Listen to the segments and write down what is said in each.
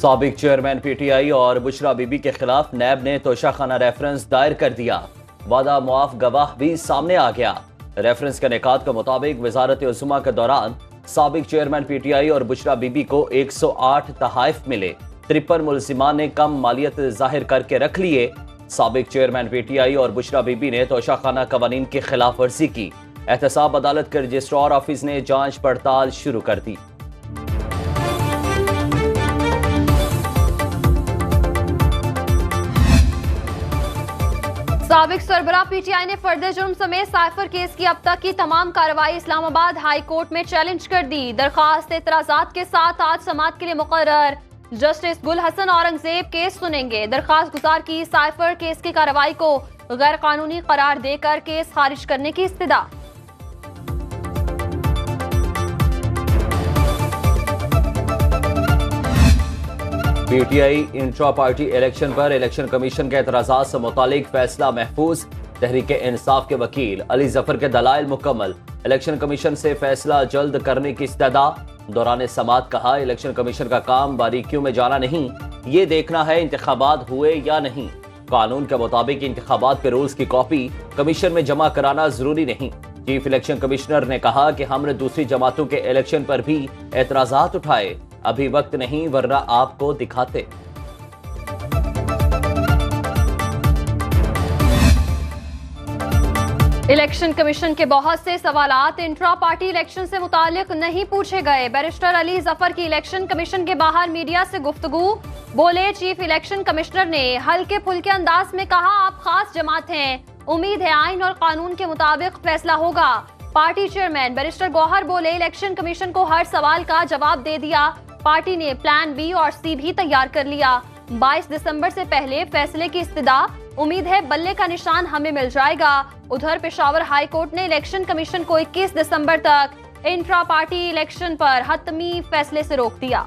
سابق chairman P T I اور بشرا be be کے خلاف نیب نے توشہ ریفرنس دائر کر دیا۔ وعدہ معاف گواہ بھی سامنے آ گیا۔ ریفرنس کے نکات کے مطابق وزارت عظمیٰ کے دوران سابق چیئرمین پی ٹی آئی اور بشرا بی بی کو 108 تحائف ملے۔ 53 ملزمان نے کم مالیت ظاہر کر کے رکھ لیے۔ سابق چیئرمین پی ٹی آئی اور بشرا بی بی نے توشہ خانہ قوانین کی خلاف ورزی کی۔ احتساب عدالت کے رجسٹرار آفس نے جانچ پڑتال شروع کر دی۔ سابق سربراہ پی ٹی آئی نے فرد جرم سمیت سائفر کیس کی اب تک کی تمام کارروائی اسلام آباد ہائی کورٹ میں چیلنج کر دی۔ درخواست اعتراضات کے ساتھ آج سماعت کے لیے مقرر جسٹس گل حسن اورنگزیب کیس سنیں گے۔ درخواست گزار کی سائفر کیس کی کارروائی کو غیر قانونی قرار دے کر کیس خارج کرنے کی استدعا۔ P T I intra party election per election commission کے اعتراضات سے متعلق فیصلہ محفوظ۔ تحریک انصاف کے وکیل علی ظفر کے دلائل مکمل۔ الیکشن کمیشن سے فیصلہ جلد کرنے کی استدعا۔ دوران سماعت کہا، الیکشن کمیشن کا کام باریکیوں میں جانا نہیں، یہ دیکھنا ہے انتخابات ہوئے یا نہیں۔ قانون کے مطابق انتخابات کے رولز کی کاپی کمیشن میں جمع کرانا ضروری نہیں۔ چیف الیکشن کمشنر نے کہا کہ ہم نے دوسری جماعتوں کے الیکشن پر بھی اعتراضات اٹھائے، ابھی وقت نہیں ورنہ آپ کو دکھاتے۔ الیکشن کمیشن کے بہت سے سوالات انٹرا پارٹی الیکشن سے متعلق نہیں پوچھے گئے۔ بیرسٹر علی ظفر کی الیکشن کمیشن کے باہر میڈیا سے گفتگو، بولے چیف الیکشن کمشنر نے ہلکے پھلکے انداز میں کہا آپ خاص جماعت ہیں، امید ہے آئین اور قانون کے مطابق فیصلہ ہوگا۔ پارٹی چیئرمین بیرسٹر گوہر بولے الیکشن کمیشن کو ہر سوال کا جواب دے دیا، پارٹی نے پلان بی اور سی بھی تیار کر لیا۔ 22 دسمبر سے پہلے فیصلے کی استدعا، امید ہے بلے کا نشان ہمیں مل جائے گا۔ ادھر پشاور ہائی کورٹ نے الیکشن کمیشن کو 21 دسمبر تک انٹرا پارٹی الیکشن پر حتمی فیصلے سے روک دیا۔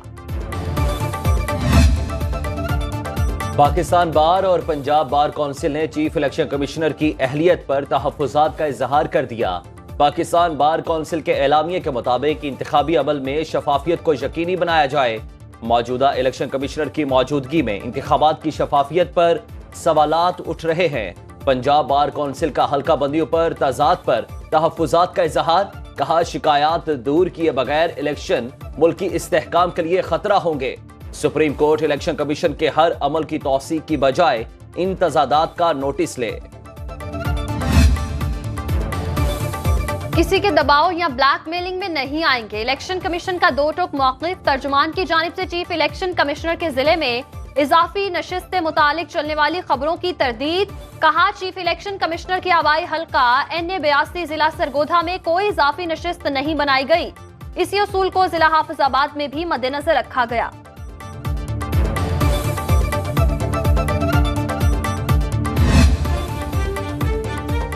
پاکستان بار اور پنجاب بار کونسل نے چیف الیکشن کمشنر کی اہلیت پر تحفظات کا اظہار کر دیا۔ پاکستان بار کونسل کے اعلامیے کے مطابق انتخابی عمل میں شفافیت کو یقینی بنایا جائے۔ موجودہ الیکشن کمشنر کی موجودگی میں انتخابات کی شفافیت پر سوالات اٹھ رہے ہیں۔ پنجاب بار کونسل کا حلقہ بندیوں پر تضاد پر تحفظات کا اظہار، کہا شکایات دور کیے بغیر الیکشن ملکی استحکام کے لیے خطرہ ہوں گے۔ سپریم کورٹ الیکشن کمیشن کے ہر عمل کی توثیق کی بجائے ان تضادات کا نوٹس لے۔ کسی کے دباؤ یا بلیک میلنگ میں نہیں آئیں گے۔ الیکشن کمیشن کا دو ٹوک موقف، ترجمان کی جانب سے چیف الیکشن کمشنر کے ضلع میں اضافی نشست سے متعلق چلنے والی خبروں کی تردید، کہا چیف الیکشن کمشنر کی آبائی حلقہ NA82 ضلع سرگودھا میں کوئی اضافی نشست نہیں بنائی گئی۔ اسی اصول کو ضلع حافظ آباد میں بھی مد نظر رکھا گیا۔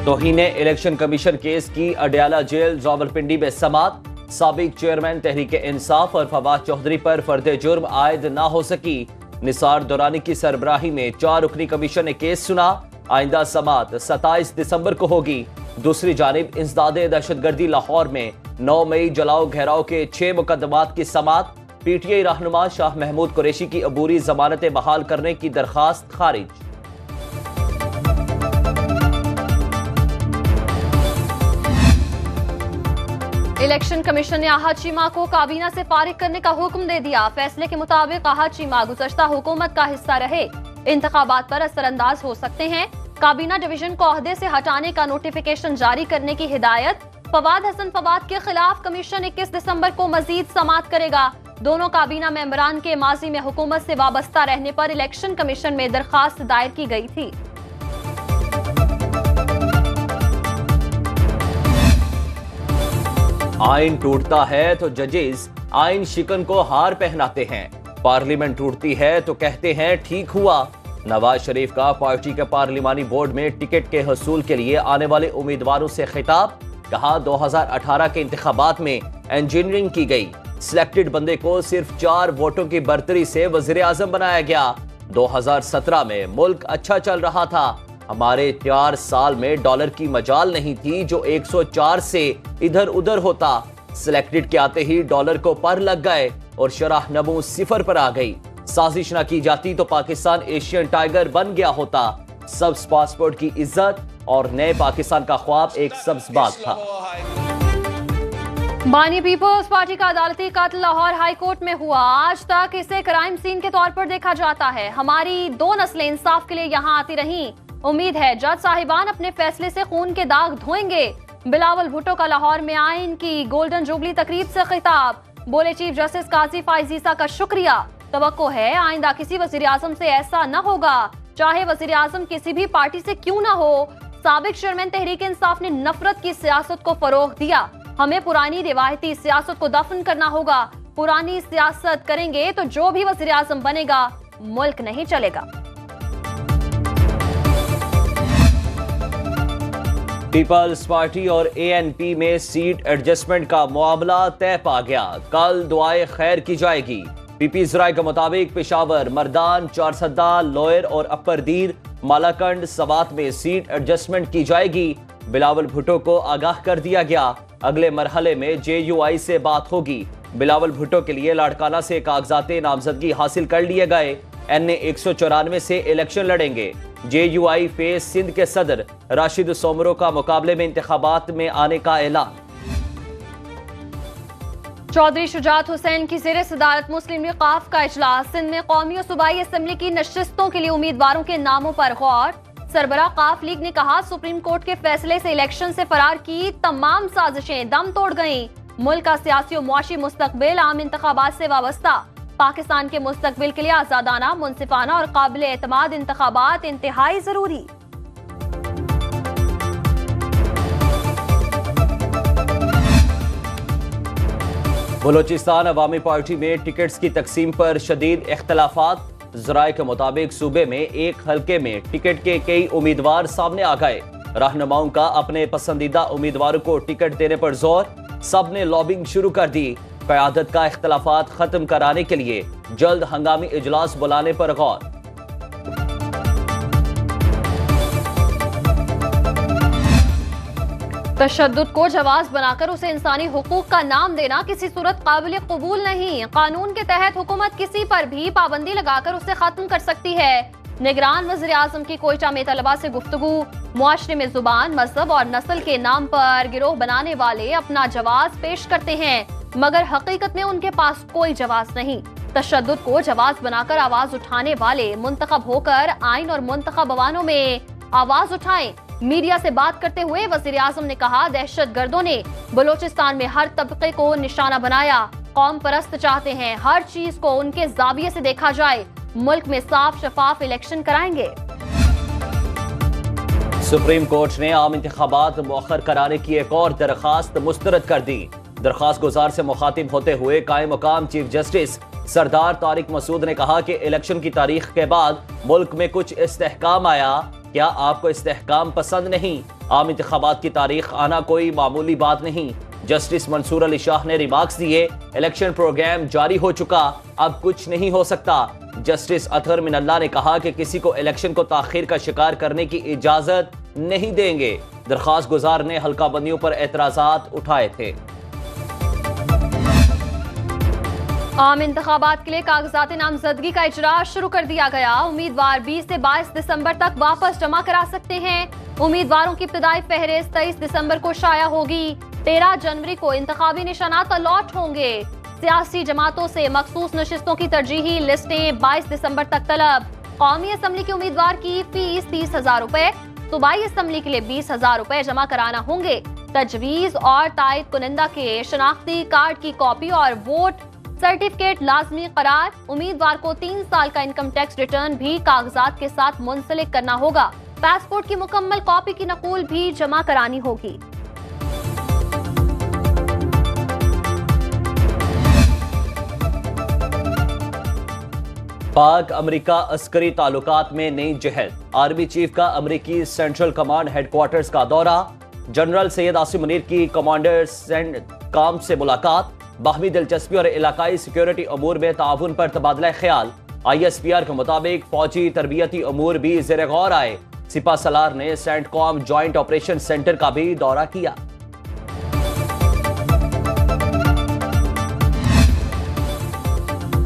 توہین الیکشن کمیشن کیس کی اڈیالہ جیل راولپنڈی میں سماعت۔ سابق چیئرمین تحریک انصاف اور فواد چودھری پر فرد جرم عائد نہ ہو سکی۔ نثار دورانی کی سربراہی میں 4 رکنی کمیشن نے کیس سنا۔ آئندہ سماعت 27 دسمبر کو ہوگی۔ دوسری جانب انسداد دہشت گردی لاہور میں 9 مئی جلاؤ گھیراؤ کے 6 مقدمات کی سماعت۔ پی ٹی آئی رہنما شاہ محمود قریشی کی عبوری ضمانتیں بحال کرنے کی درخواست خارج۔ الیکشن کمیشن نے احد چیمہ کو کابینہ سے فارغ کرنے کا حکم دے دیا۔ فیصلے کے مطابق احد چیمہ گزشتہ حکومت کا حصہ رہے، انتخابات پر اثر انداز ہو سکتے ہیں۔ کابینہ ڈویژن کو عہدے سے ہٹانے کا نوٹیفیکیشن جاری کرنے کی ہدایت۔ فواد حسن فواد کے خلاف کمیشن 21 دسمبر کو مزید سماعت کرے گا۔ دونوں کابینہ ممبران کے ماضی میں حکومت سے وابستہ رہنے پر الیکشن کمیشن میں درخواست دائر کی گئی تھی۔ آئین ٹوٹتا ہے تو ججز آئین شکن کو ہار پہناتے ہیں، پارلیمنٹ ٹوٹتی ہے تو کہتے ہیں ٹھیک ہوا۔ نواز شریف کا پارٹی کے پارلیمانی بورڈ میں ٹکٹ کے حصول کے لیے آنے والے امیدواروں سے خطاب، کہا 2018 کے انتخابات میں انجینئرنگ کی گئی، سلیکٹڈ بندے کو صرف 4 ووٹوں کی برتری سے وزیر اعظم بنایا گیا۔ 2017 میں ملک اچھا چل رہا تھا، ہمارے 4 سال میں ڈالر کی مجال نہیں تھی جو 104 سے ادھر ادھر ہوتا۔ سلیکٹڈ کے آتے ہی ڈالر کو پر لگ گئے اور شرح نمو 0 پر آ گئی۔ سازش نہ کی جاتی تو پاکستان ایشین ٹائیگر بن گیا ہوتا. سبز پاسپورٹ کی عزت اور نئے پاکستان کا خواب ایک سبز باغ تھا. بانی پیپلز پارٹی کا عدالتی قتل لاہور ہائی کورٹ میں ہوا. آج تک اسے کرائم سین کے طور پر دیکھا جاتا ہے. ہماری 2 نسلیں انصاف کے لیے یہاں آتی رہیں. امید ہے جج صاحبان اپنے فیصلے سے خون کے داغ دھوئیں گے. بلاول بھٹو کا لاہور میں آئین کی گولڈن جوبلی تقریب سے خطاب. بولے چیف جسٹس قاضی فائز عیسیٰ کا شکریہ. توقع ہے آئندہ کسی وزیر اعظم سے ایسا نہ ہوگا, چاہے وزیر اعظم کسی بھی پارٹی سے کیوں نہ ہو. سابق چیئرمین تحریک انصاف نے نفرت کی سیاست کو فروغ دیا. ہمیں پرانی روایتی سیاست کو دفن کرنا ہوگا. پرانی سیاست کریں گے تو جو بھی وزیر اعظم بنے گا ملک نہیں چلے گا. پیپلز پارٹی اور اے این پی میں سیٹ ایڈجسٹمنٹ کا معاملہ طے پا گیا. کل دعائے خیر کی جائے گی. پی پی ذرائع کے مطابق پشاور, مردان, چارسدہ, لوئر اور اپر دیر, مالاکنڈ, سوات میں سیٹ ایڈجسٹمنٹ کی جائے گی. بلاول بھٹو کو آگاہ کر دیا گیا. اگلے مرحلے میں جے یو آئی سے بات ہوگی. بلاول بھٹو کے لیے لاڑکانہ سے کاغذات نامزدگی حاصل کر لیے گئے. این اے 194 سے الیکشن لڑیں گے. جے یو آئی فیس سندھ کے صدر راشد سومرو کا مقابلے میں انتخابات میں آنے کا اعلان. چودھری شجاعت حسین کی زیر صدارت مسلم لیگ ق کا اجلاس. سندھ میں قومی اور صوبائی اسمبلی کی نشستوں کے لیے امیدواروں کے ناموں پر غور. سربراہ ق لیگ نے کہا سپریم کورٹ کے فیصلے سے الیکشن سے فرار کی تمام سازشیں دم توڑ گئیں. ملک کا سیاسی و معاشی مستقبل عام انتخابات سے وابستہ. پاکستان کے مستقبل کے لیے آزادانہ, منصفانہ اور قابل اعتماد انتخابات انتہائی ضروری. بلوچستان عوامی پارٹی میں ٹکٹس کی تقسیم پر شدید اختلافات. ذرائع کے مطابق صوبے میں ایک حلقے میں ٹکٹ کے کئی امیدوار سامنے آ گئے. رہنماؤں کا اپنے پسندیدہ امیدواروں کو ٹکٹ دینے پر زور. سب نے لابنگ شروع کر دی. قیادت کا اختلافات ختم کرانے کے لیے جلد ہنگامی اجلاس بلانے پر غور. تشدد کو جواز بنا کر اسے انسانی حقوق کا نام دینا کسی صورت قابل قبول نہیں. قانون کے تحت حکومت کسی پر بھی پابندی لگا کر اسے ختم کر سکتی ہے. نگران وزیر اعظم کی کوئٹہ میں طلباء سے گفتگو. معاشرے میں زبان, مذہب اور نسل کے نام پر گروہ بنانے والے اپنا جواز پیش کرتے ہیں مگر حقیقت میں ان کے پاس کوئی جواز نہیں. تشدد کو جواز بنا کر آواز اٹھانے والے منتخب ہو کر آئین اور منتخب عوانوں میں آواز اٹھائیں. میڈیا سے بات کرتے ہوئے وزیر اعظم نے کہا دہشت گردوں نے بلوچستان میں ہر طبقے کو نشانہ بنایا. قوم پرست چاہتے ہیں ہر چیز کو ان کے زاویے سے دیکھا جائے. ملک میں صاف شفاف الیکشن کرائیں گے. سپریم کورٹ نے عام انتخابات مؤخر کرانے کی ایک اور درخواست مسترد کر دی. درخواست گزار سے مخاطب ہوتے ہوئے قائم مقام چیف جسٹس سردار طارق مسعود نے کہا کہ الیکشن کی تاریخ کے بعد ملک میں کچھ استحکام آیا. کیا آپ کو استحکام پسند نہیں؟ عام انتخابات کی تاریخ آنا کوئی معمولی بات نہیں. جسٹس منصور علی شاہ نے ریمارکس دیے الیکشن پروگرام جاری ہو چکا, اب کچھ نہیں ہو سکتا. جسٹس اطہر من اللہ نے کہا کہ کسی کو الیکشن کو تاخیر کا شکار کرنے کی اجازت نہیں دیں گے. درخواست گزار نے حلقہ بندیوں پر اعتراضات اٹھائے تھے. عام انتخابات کے لیے کاغذات نامزدگی کا اجراء شروع کر دیا گیا. امیدوار 20 سے 22 دسمبر تک واپس جمع کرا سکتے ہیں. امیدواروں کی ابتدائی فہرست 23 دسمبر کو شائع ہوگی. 13 جنوری کو انتخابی نشانات الاٹ ہوں گے. سیاسی جماعتوں سے مخصوص نشستوں کی ترجیحی لسٹیں 22 دسمبر تک طلب. قومی اسمبلی کے امیدوار کی فیس 30,000 روپے, صوبائی اسمبلی کے لیے 20,000 روپے جمع کرانا ہوں گے. تجویز اور تائید کنندہ کے شناختی کارڈ کی کاپی اور ووٹ سرٹیفکیٹ لازمی قرار. امیدوار کو 3 سال کا انکم ٹیکس ریٹرن بھی کاغذات کے ساتھ منسلک کرنا ہوگا. پاسپورٹ کی مکمل کاپی کی نقول بھی جمع کرانی ہوگی. پاک امریکہ عسکری تعلقات میں نئی جہد. آرمی چیف کا امریکی سینٹرل کمانڈ ہیڈ کوارٹرز کا دورہ. جنرل سید عاصم منیر کی کمانڈر کام سے ملاقات. باہمی دلچسپی اور علاقائی سیکیورٹی امور میں تعاون پر تبادلہ خیال. آئی ایس پی آر کے مطابق فوجی تربیتی امور بھی زیر غور آئے. سپہ سالار نے سینٹ کام جوائنٹ آپریشن سینٹر کا بھی دورہ کیا.